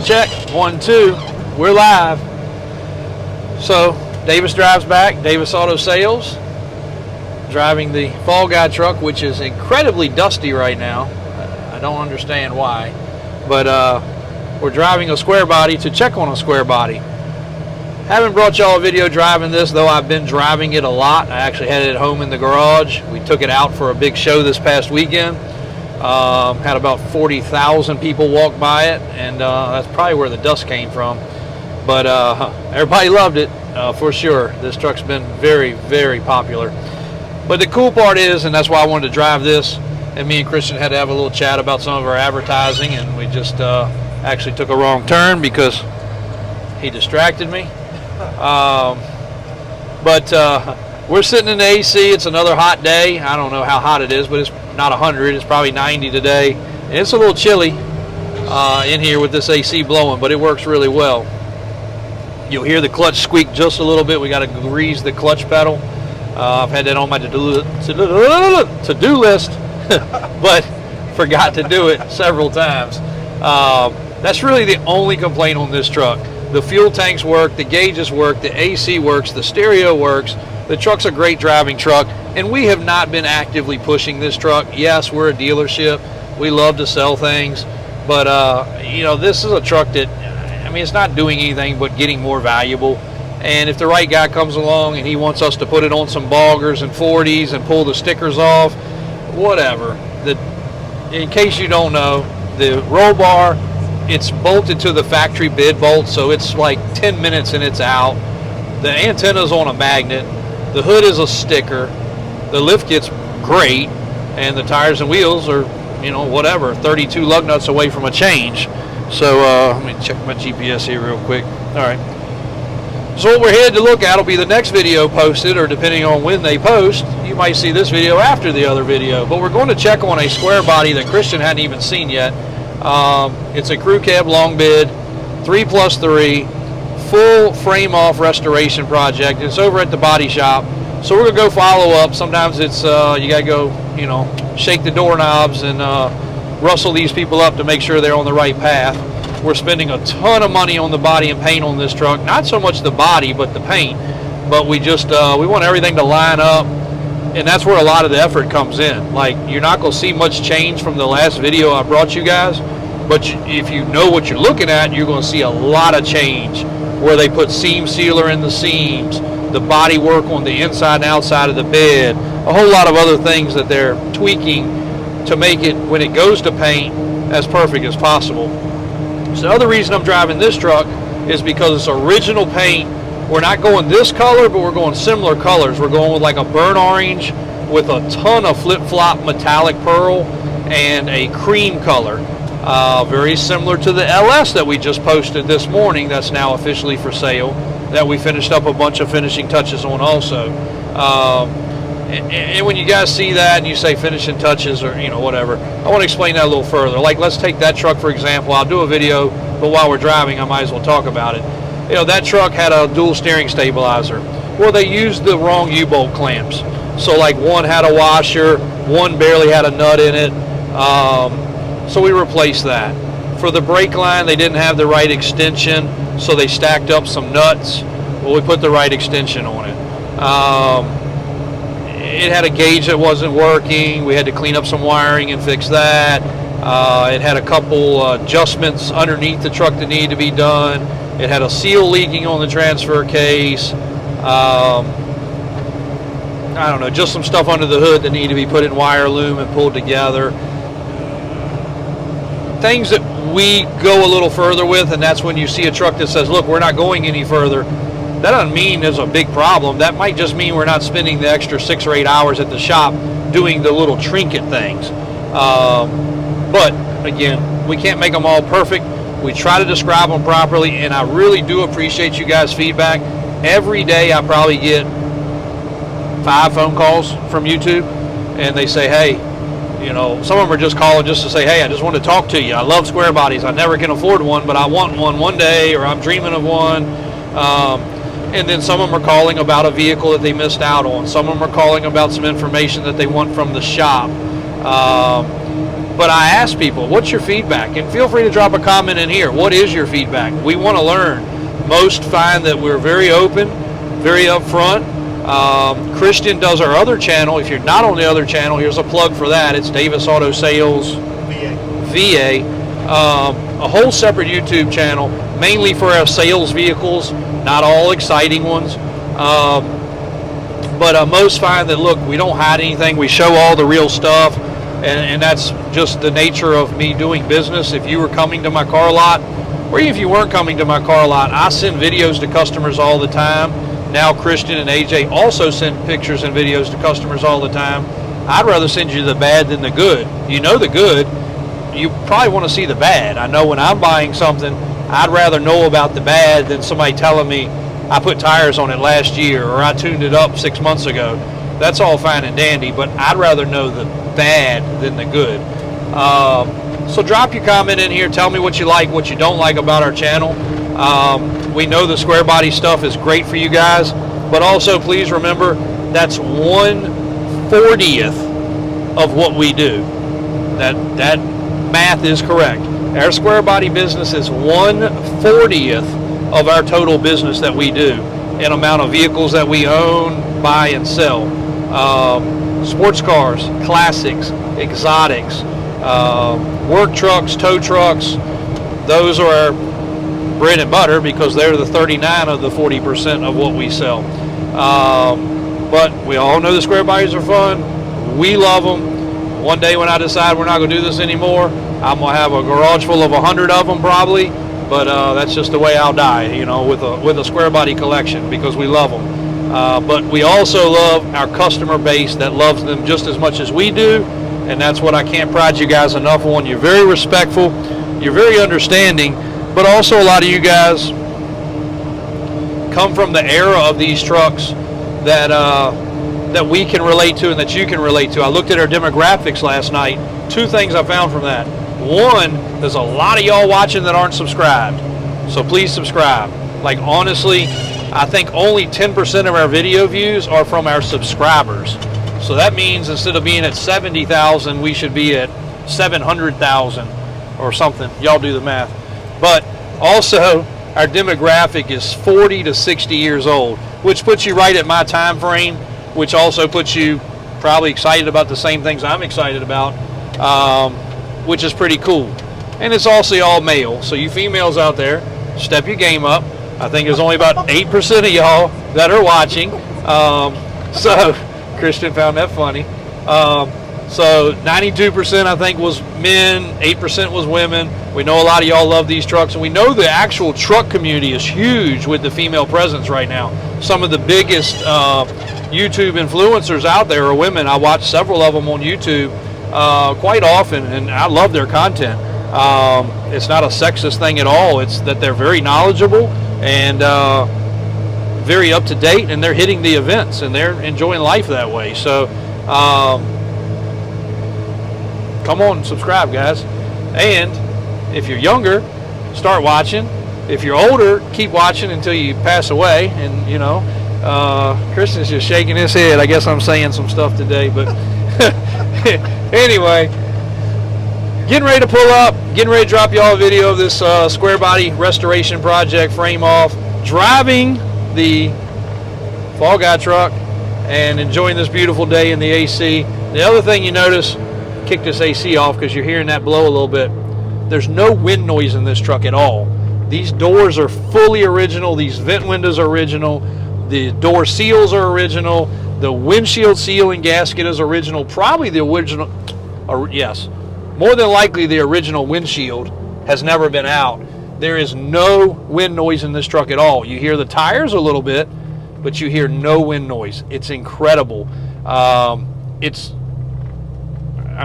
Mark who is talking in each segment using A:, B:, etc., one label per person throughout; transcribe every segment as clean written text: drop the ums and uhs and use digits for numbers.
A: Check. 1, 2. We're live. So Davis drives back. Davis Auto Sales, driving the Fall Guy truck, which is incredibly dusty right now. I don't understand why, but we're driving a Squarebody to check on a Squarebody. Haven't brought y'all a video driving this, though I've been driving it a lot. I actually had it at home in the garage. We took it out for a big show this past weekend. Had about 40,000 people walk by it, and that's probably where the dust came from. But everybody loved it, for sure. This truck's been very, very popular. But the cool part is, and that's why I wanted to drive this, and me and Christian had to have a little chat about some of our advertising, and we just actually took a wrong turn because he distracted me. But we're sitting in the AC. It's another hot day. I don't know how hot it is, but it's not 100. It's probably 90 today. And it's a little chilly in here with this AC blowing, but it works really well. You'll hear the clutch squeak just a little bit. We got to grease the clutch pedal. I've had that on my to-do list, but forgot to do it several times. That's really the only complaint on this truck. The fuel tanks work, the gauges work, the AC works, the stereo works. The truck's a great driving truck, and we have not been actively pushing this truck. Yes, we're a dealership. We love to sell things, but you know, this is a truck that, I mean, it's not doing anything but getting more valuable. And if the right guy comes along and he wants us to put it on some boggers and 40s and pull the stickers off, whatever. In case you don't know, the roll bar, it's bolted to the factory bid bolt, so it's like 10 minutes and it's out. The antenna's on a magnet. The hood is a sticker. The lift kit's great, and the tires and wheels are, you know, whatever, 32 lug nuts away from a change. So let me check my GPS here real quick. All right. So what we're headed to look at will be the next video posted, or depending on when they post, you might see this video after the other video. But we're going to check on a Squarebody that Christian hadn't even seen yet. It's a crew cab long bid, 3+3. Full frame off restoration project. It's over at the body shop, so we're gonna go follow up. Sometimes it's you gotta go, you know, shake the doorknobs and rustle these people up to make sure they're on the right path. We're spending a ton of money on the body and paint on this truck. Not so much the body, but the paint. But we just we want everything to line up, and that's where a lot of the effort comes in. Like, you're not gonna see much change from the last video I brought you guys, but if you know what you're looking at, you're gonna see a lot of change. Where they put seam sealer in the seams, the body work on the inside and outside of the bed, a whole lot of other things that they're tweaking to make it, when it goes to paint, as perfect as possible. So the other reason I'm driving this truck is because it's original paint. We're not going this color, but we're going similar colors. We're going with like a burnt orange with a ton of flip-flop metallic pearl and a cream color. Very similar to the LS that we just posted this morning, that's now officially for sale, that we finished up a bunch of finishing touches on also. And when you guys see that and you say finishing touches or, you know, whatever, I want to explain that a little further. Like, let's take that truck for example. I'll do a video, but while we're driving I might as well talk about it. You know, that truck had a dual steering stabilizer. Well, they used the wrong U-bolt clamps. So like, one had a washer, one barely had a nut in it. So we replaced that. For the brake line, they didn't have the right extension, so they stacked up some nuts. Well, we put the right extension on it. It had a gauge that wasn't working. We had to clean up some wiring and fix that. It had a couple adjustments underneath the truck that needed to be done. It had a seal leaking on the transfer case. I don't know, just some stuff under the hood that needed to be put in wire loom and pulled together. Things that we go a little further with, and that's when you see a truck that says, look, we're not going any further. That doesn't mean there's a big problem. That might just mean we're not spending the extra 6 or 8 hours at the shop doing the little trinket things. But again, we can't make them all perfect. We try to describe them properly, and I really do appreciate you guys' feedback. Every day I probably get 5 phone calls from YouTube, and they say, hey, you know, some of them are just calling just to say, hey, I just want to talk to you. I love Squarebodies. I never can afford one, but I want one day, or I'm dreaming of one. And then some of them are calling about a vehicle that they missed out on. Some of them are calling about some information that they want from the shop. But I ask people, what's your feedback? And feel free to drop a comment in here. What is your feedback? We want to learn. Most find that we're very open, very upfront. Christian does our other channel. If you're not on the other channel, here's a plug for that. It's Davis Auto Sales VA. A whole separate YouTube channel, mainly for our sales vehicles, not all exciting ones. But most find that, look, we don't hide anything. We show all the real stuff. And that's just the nature of me doing business. If you were coming to my car lot, or even if you weren't coming to my car lot, I send videos to customers all the time. Now Christian and AJ also send pictures and videos to customers all the time. I'd rather send you the bad than the good. You know the good, you probably want to see the bad. I know when I'm buying something, I'd rather know about the bad than somebody telling me I put tires on it last year or I tuned it up 6 months ago. That's all fine and dandy, but I'd rather know the bad than the good. So drop your comment in here. Tell me what you like, what you don't like about our channel. We know the Squarebody stuff is great for you guys, but also please remember that's 1/40th of what we do. That math is correct. Our Squarebody business is 1/40th of our total business that we do in amount of vehicles that we own, buy, and sell. Sports cars, classics, exotics, work trucks, tow trucks. Those are our bread and butter because they're the 39 of the 40% of what we sell. But we all know the Squarebodies are fun. We love them. One day when I decide we're not going to do this anymore, I'm going to have a garage full of 100 of them probably. But that's just the way I'll die, you know, with a Squarebody collection because we love them. But we also love our customer base that loves them just as much as we do, and that's what I can't pride you guys enough on. You're very respectful, you're very understanding, but also a lot of you guys come from the era of these trucks that that we can relate to and that you can relate to. I looked at our demographics last night. 2 things I found from that. One, there's a lot of y'all watching that aren't subscribed, so please subscribe. Like honestly, I think only 10% of our video views are from our subscribers. So that means instead of being at 70,000, we should be at 700,000 or something. Y'all do the math. But also, our demographic is 40 to 60 years old, which puts you right at my time frame, which also puts you probably excited about the same things I'm excited about, which is pretty cool. And it's also all male. So you females out there, step your game up. I think there's only about 8% of y'all that are watching. So Christian found that funny. So 92% I think was men, 8% was women. We know a lot of y'all love these trucks, and we know the actual truck community is huge with the female presence right now. Some of the biggest YouTube influencers out there are women. I watch several of them on YouTube quite often, and I love their content. It's not a sexist thing at all. It's that they're very knowledgeable and very up to date, and they're hitting the events and they're enjoying life that way. So come on, subscribe, guys. And if you're younger, start watching. If you're older, keep watching until you pass away. And you know, Christian's just shaking his head. I guess I'm saying some stuff today, but anyway, getting ready to pull up, getting ready to drop y'all a video of this Squarebody restoration project, frame off, driving the Fall Guy truck and enjoying this beautiful day in the AC. The other thing you notice, kick this AC off because you're hearing that blow a little bit. There's no wind noise in this truck at all. These doors are fully original. These vent windows are original. The door seals are original. The windshield seal and gasket is original. Probably the original, yes, more than likely the original windshield has never been out. There is no wind noise in this truck at all. You hear the tires a little bit, but you hear no wind noise. It's incredible. I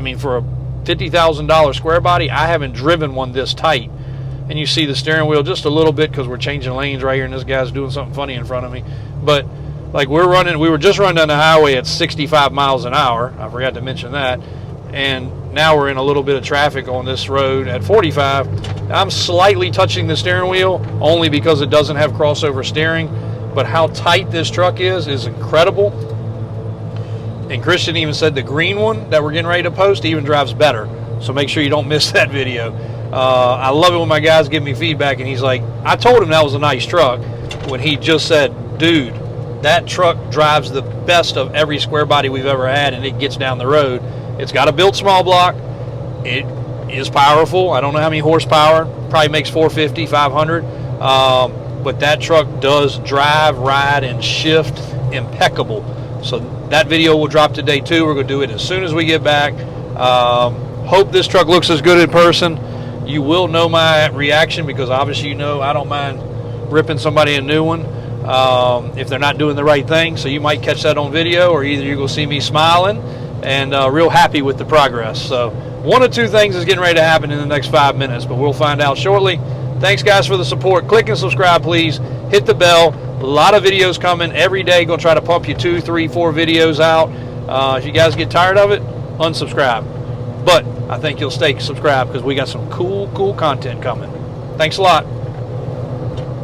A: mean, for a $50,000 Squarebody, I haven't driven one this tight. And you see the steering wheel just a little bit because we're changing lanes right here and this guy's doing something funny in front of me. But like we were just running down the highway at 65 miles an hour. I forgot to mention that. And now we're in a little bit of traffic on this road at 45. I'm slightly touching the steering wheel only because it doesn't have crossover steering. But how tight this truck is incredible. And Christian even said the green one that we're getting ready to post even drives better. So make sure you don't miss that video. I love it when my guys give me feedback and he's like, I told him that was a nice truck, when he just said, dude, that truck drives the best of every square body we've ever had, and it gets down the road. It's got a built small block. It is powerful. I don't know how many horsepower. Probably makes 450, 500. But that truck does drive, ride, and shift impeccable. So that video will drop today too. We're going to do it as soon as we get back. Hope this truck looks as good in person. You will know my reaction, because obviously you know I don't mind ripping somebody a new one if they're not doing the right thing. So you might catch that on video, or either you're going to see me smiling and real happy with the progress. So one of two things is getting ready to happen in the next 5 minutes, but we'll find out shortly. Thanks guys for the support. Click and subscribe, please. Hit the bell. A lot of videos coming every day. Gonna try to pump you 2, 3, 4 videos out. If you guys get tired of it, unsubscribe. But I think you'll stay subscribed, because we got some cool content coming. Thanks a lot.